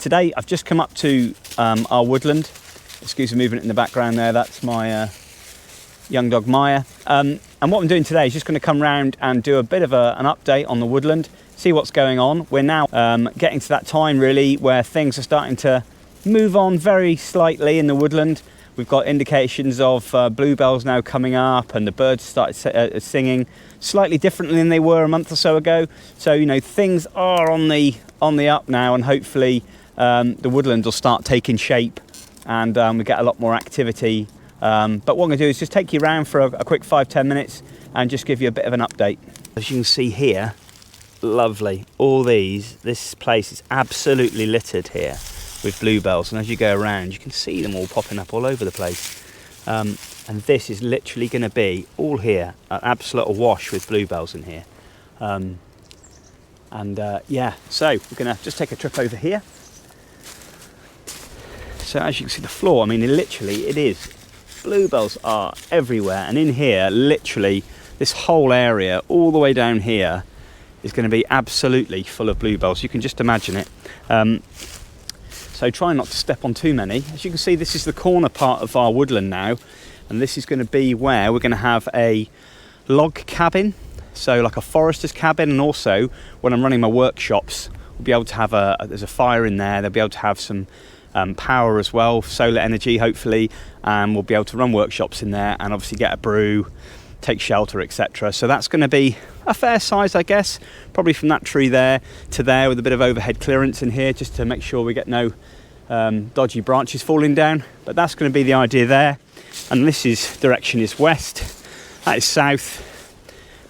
today I've just come up to our woodland. Excuse the movement in the background there, that's my young dog Maya. And what I'm doing today is just going to come round and do a bit of an update on the woodland, see what's going on. We're now getting to that time really where things are starting to move on very slightly in the woodland. We've got indications of bluebells now coming up, and the birds started singing slightly differently than they were a month or so ago. So, you know, things are on the up now, and hopefully the woodland will start taking shape and we get a lot more activity. But what I'm going to do is just take you around for a quick 5-10 minutes and just give you a bit of an update. As you can see here, lovely. All this place is absolutely littered here with bluebells, and as you go around you can see them all popping up all over the place. And this is literally going to be all here, an absolute awash with bluebells in here. Yeah, so we're going to just take a trip over here. So as you can see the floor, I mean it is. Bluebells are everywhere, and in here literally this whole area all the way down here is going to be absolutely full of bluebells. You can just imagine it. So try not to step on too many. As you can see, this is the corner part of our woodland now, and this is going to be where we're going to have a log cabin, so like a forester's cabin, and also when I'm running my workshops we'll be able to have there's a fire in there, they'll be able to have some power as well, solar energy hopefully, and we'll be able to run workshops in there and obviously get a brew, take shelter, etc. So that's going to be a fair size, I guess, probably from that tree there to there, with a bit of overhead clearance in here just to make sure we get no dodgy branches falling down. But that's going to be the idea there, and this direction is west, that is south,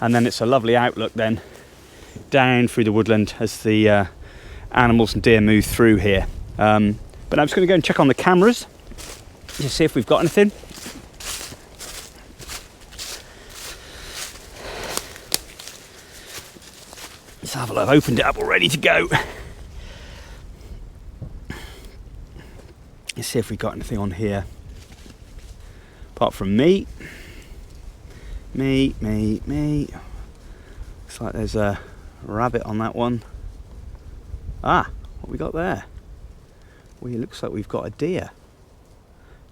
and then it's a lovely outlook then down through the woodland as the animals and deer move through here. But I'm just going to go and check on the cameras to see if we've got anything. Let's have a look. I've opened it up, all ready to go. Let's see if we've got anything on here. Apart from me. Looks like there's a rabbit on that one. Ah, what we got there? Well, it looks like we've got a deer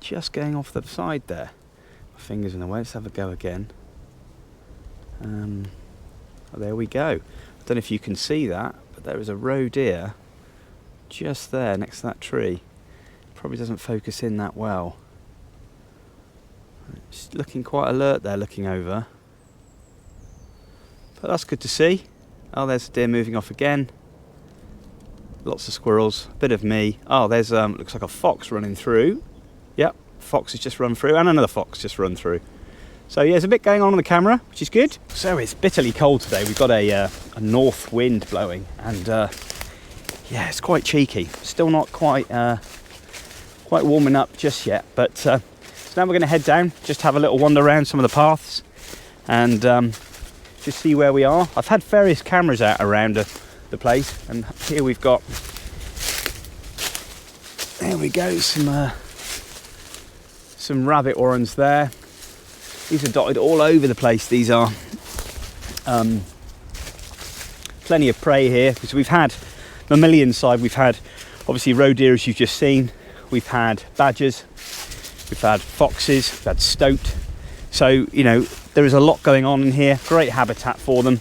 just going off the side there. My finger's in the way. Let's have a go again. Oh, there we go. I don't know if you can see that, but there is a roe deer just there next to that tree. Probably doesn't focus in that well. It's looking quite alert there, looking over. But that's good to see. Oh, there's a deer moving off again. Lots of squirrels, a bit of me. Oh, there's looks like a fox running through. Yep, fox has just run through, and another fox just run through. So yeah, there's a bit going on the camera, which is good. So it's bitterly cold today. We've got a north wind blowing, and yeah, it's quite cheeky. Still not quite warming up just yet, but so now we're going to head down, just have a little wander around some of the paths, and just see where we are. I've had various cameras out around the place, and here we've got, there we go, some rabbit warrens there. These are dotted all over the place. These are plenty of prey here, because we've had mammalian side, we've had obviously roe deer as you've just seen, we've had badgers, we've had foxes, we've had stoat. So, you know, there is a lot going on in here, great habitat for them,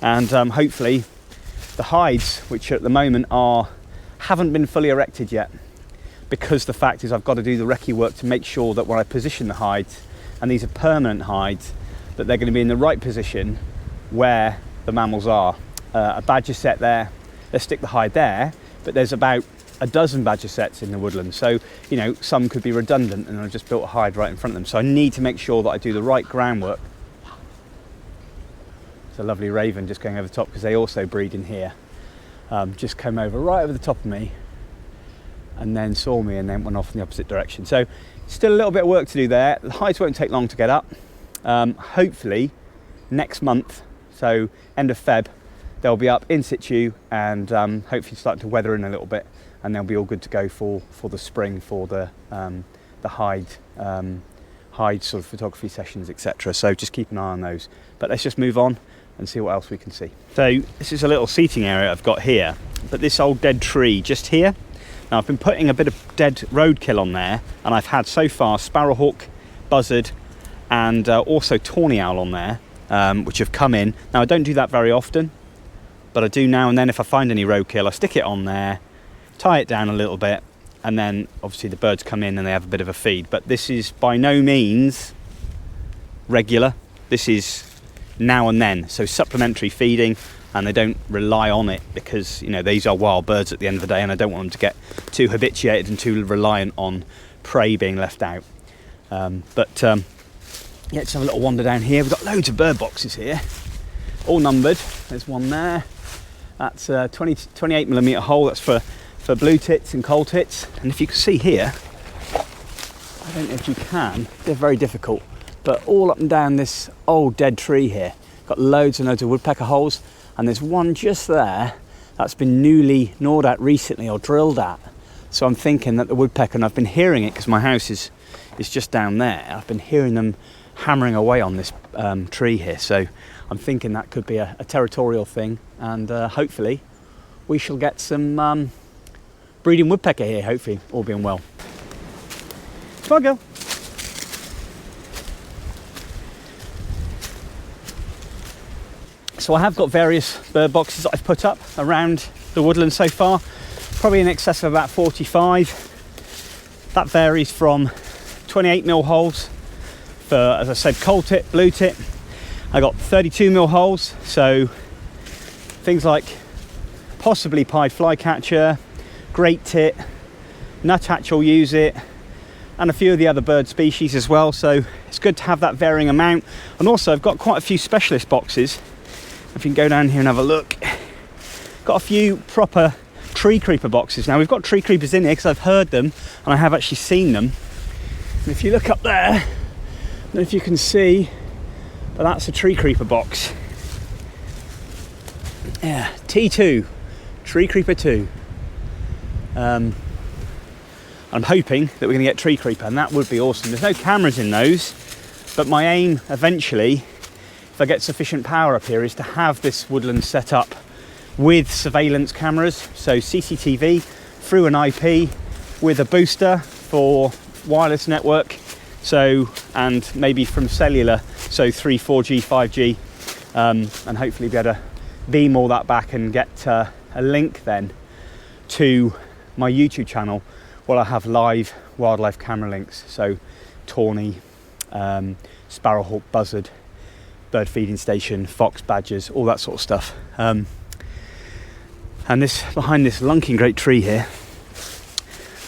and hopefully the hides, which at the moment haven't been fully erected yet, because the fact is I've got to do the recce work to make sure that when I position the hides, and these are permanent hides, that they're going to be in the right position where the mammals are. A badger set there, let's stick the hide there, but there's about a dozen badger sets in the woodland, so you know, some could be redundant, and I've just built a hide right in front of them, so I need to make sure that I do the right groundwork. It's a lovely raven just going over the top, because they also breed in here. Just came over right over the top of me and then saw me and then went off in the opposite direction. So still a little bit of work to do there. The hides won't take long to get up. Hopefully next month, so end of Feb, they'll be up in situ, and hopefully starting to weather in a little bit, and they'll be all good to go for the spring, for the hide sort of photography sessions, etc. So just keep an eye on those. But let's just move on and see what else we can see. So this is a little seating area I've got here, but this old dead tree just here, Now I've been putting a bit of dead roadkill on there, and I've had so far sparrowhawk, buzzard, and also tawny owl on there, which have come in. Now I don't do that very often, but I do now and then. If I find any roadkill, I stick it on there, tie it down a little bit, and then obviously the birds come in and they have a bit of a feed. But this is by no means regular. This is now and then, so supplementary feeding, and they don't rely on it because, you know, these are wild birds at the end of the day, and I don't want them to get too habituated and too reliant on prey being left out. Yeah, let's have a little wander down here. We've got loads of bird boxes here, all numbered. There's one there. That's a 28mm hole. That's for blue tits and coal tits. And if you can see here, I don't know if you can, they're very difficult, but all up and down this old dead tree here, got loads and loads of woodpecker holes, and there's one just there that's been newly gnawed at recently or drilled at. So I'm thinking that the woodpecker, and I've been hearing it because my house is just down there, I've been hearing them hammering away on this tree here. So I'm thinking that could be a territorial thing, and hopefully we shall get some breeding woodpecker here, hopefully, all being well. Come on, girl. So I have got various bird boxes that I've put up around the woodland so far, probably in excess of about 45. That varies from 28mm holes for, as I said, coal tit, blue tit. I got 32mm holes, so things like possibly pied flycatcher, great tit, nuthatch will use it, and a few of the other bird species as well. So it's good to have that varying amount. And also I've got quite a few specialist boxes. If you can go down here and have a look, got a few proper tree creeper boxes. Now we've got tree creepers in here because I've heard them and I have actually seen them. And if you look up there, I don't know if you can see, but that's a tree creeper box. Yeah, T2, tree creeper 2. I'm hoping that we're going to get tree creeper, and that would be awesome. There's no cameras in those, but my aim eventually, if I get sufficient power up here, is to have this woodland set up with surveillance cameras, so CCTV through an IP with a booster for wireless network, so, and maybe from cellular, so 3, 4G, 5G, and hopefully be able to beam all that back and get a link then to my YouTube channel where I have live wildlife camera links, so tawny, sparrowhawk, buzzard, bird feeding station, fox, badgers, all that sort of stuff. And this, behind this lunking great tree here,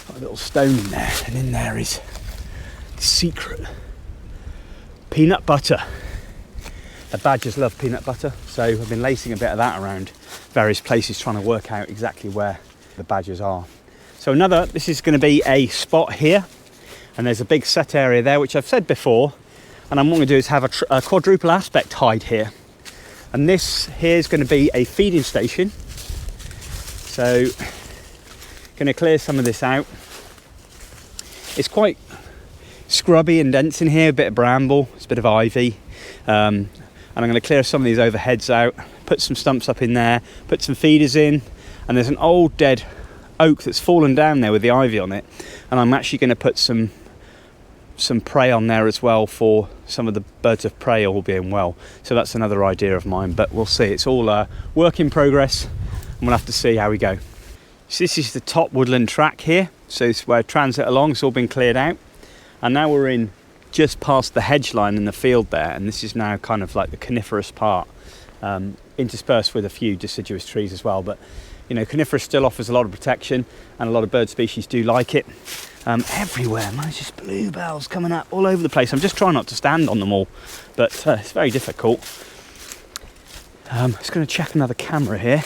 got a little stone in there, and in there is secret peanut butter. The badgers love peanut butter, so I've been lacing a bit of that around various places, trying to work out exactly where the badgers are. So this is going to be a spot here, and there's a big set area there, which I've said before, and I'm what I'm going to do is have a quadruple aspect hide here, and this here is going to be a feeding station. So going to clear some of this out. It's quite scrubby and dense in here, a bit of bramble, it's a bit of ivy, and I'm going to clear some of these overheads out, put some stumps up in there, put some feeders in, and there's an old dead oak that's fallen down there with the ivy on it, and I'm actually going to put some prey on there as well for some of the birds of prey, all being well. So that's another idea of mine, but we'll see. It's all a work in progress, and we'll have to see how we go. So this is the top woodland track here, so it's where transit along, it's all been cleared out, and now we're in just past the hedge line in the field there, and this is now kind of like the coniferous part, interspersed with a few deciduous trees as well. But you know, coniferous still offers a lot of protection, and a lot of bird species do like it. Everywhere, man, it's just bluebells coming up all over the place. I'm just trying not to stand on them all, but it's very difficult. Just going to check another camera here.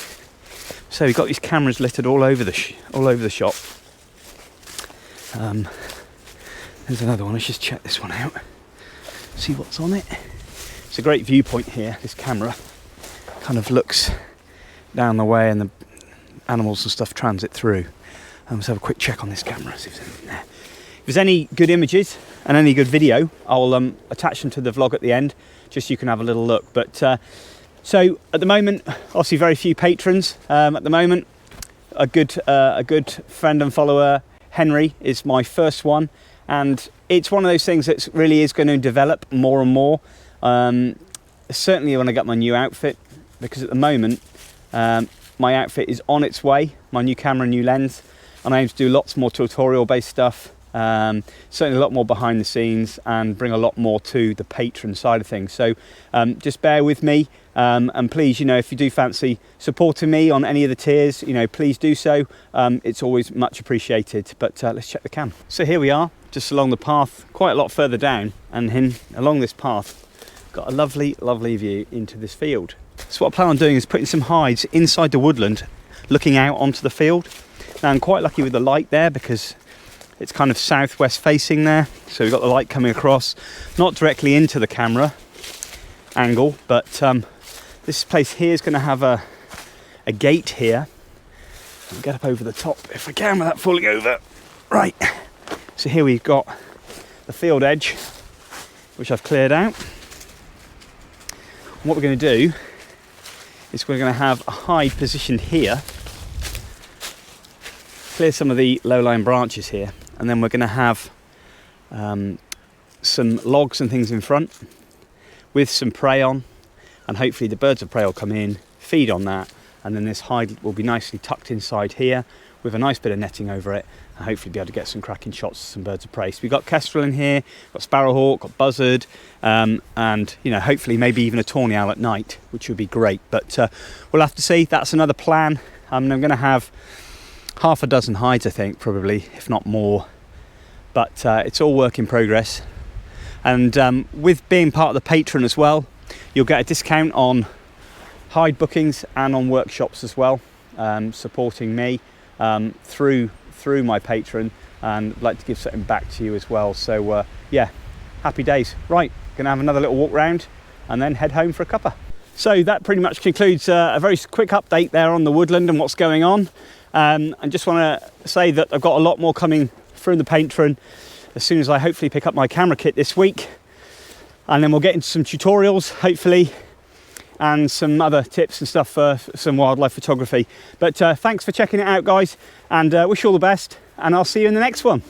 So we've got these cameras littered all over the shop. There's another one. Let's just check this one out. See what's on it. It's a great viewpoint here. This camera kind of looks down the way, and the animals and stuff transit through. Let's have a quick check on this camera, see if there's anything there. If there's any good images and any good video, I'll attach them to the vlog at the end, just so you can have a little look. But so at the moment, obviously very few patrons at the moment. a good friend and follower, Henry, is my first one, and it's one of those things that really is going to develop more and more. Certainly when I get my new outfit, because at the moment my outfit is on its way, my new camera, new lens, and I aim to do lots more tutorial based stuff, certainly a lot more behind the scenes, and bring a lot more to the Patron side of things. So just bear with me, and please, you know, if you do fancy supporting me on any of the tiers, you know, please do so. It's always much appreciated. But let's check the cam. So here we are, just along the path, quite a lot further down, and along this path got a lovely view into this field. So what I plan on doing is putting some hides inside the woodland, looking out onto the field. Now I'm quite lucky with the light there, because it's kind of southwest facing there, so we've got the light coming across, not directly into the camera angle, but this place here is going to have a gate here. I'll get up over the top if I can without falling over. Right, so here we've got the field edge, which I've cleared out. And what we're going to do is we're going to have a hide positioned here, clear some of the low-lying branches here, and then we're going to have some logs and things in front with some prey on, and hopefully the birds of prey will come in, feed on that, and then this hide will be nicely tucked inside here with a nice bit of netting over it, and hopefully be able to get some cracking shots of some birds of prey. So we've got kestrel in here, got sparrowhawk, got buzzard, and you know, hopefully maybe even a tawny owl at night, which would be great. But we'll have to see. That's another plan. I'm going to have half a dozen hides, I think, probably, if not more. But it's all work in progress. And with being part of the Patron as well, you'll get a discount on hide bookings and on workshops as well, supporting me through my Patron, and I'd like to give something back to you as well. So yeah, happy days. Right, gonna have another little walk round and then head home for a cuppa. So that pretty much concludes a very quick update there on the woodland and what's going on. I just want to say that I've got a lot more coming through the Patron as soon as I hopefully pick up my camera kit this week, and then we'll get into some tutorials hopefully, and some other tips and stuff for some wildlife photography. But thanks for checking it out, guys, and wish you all the best, and I'll see you in the next one.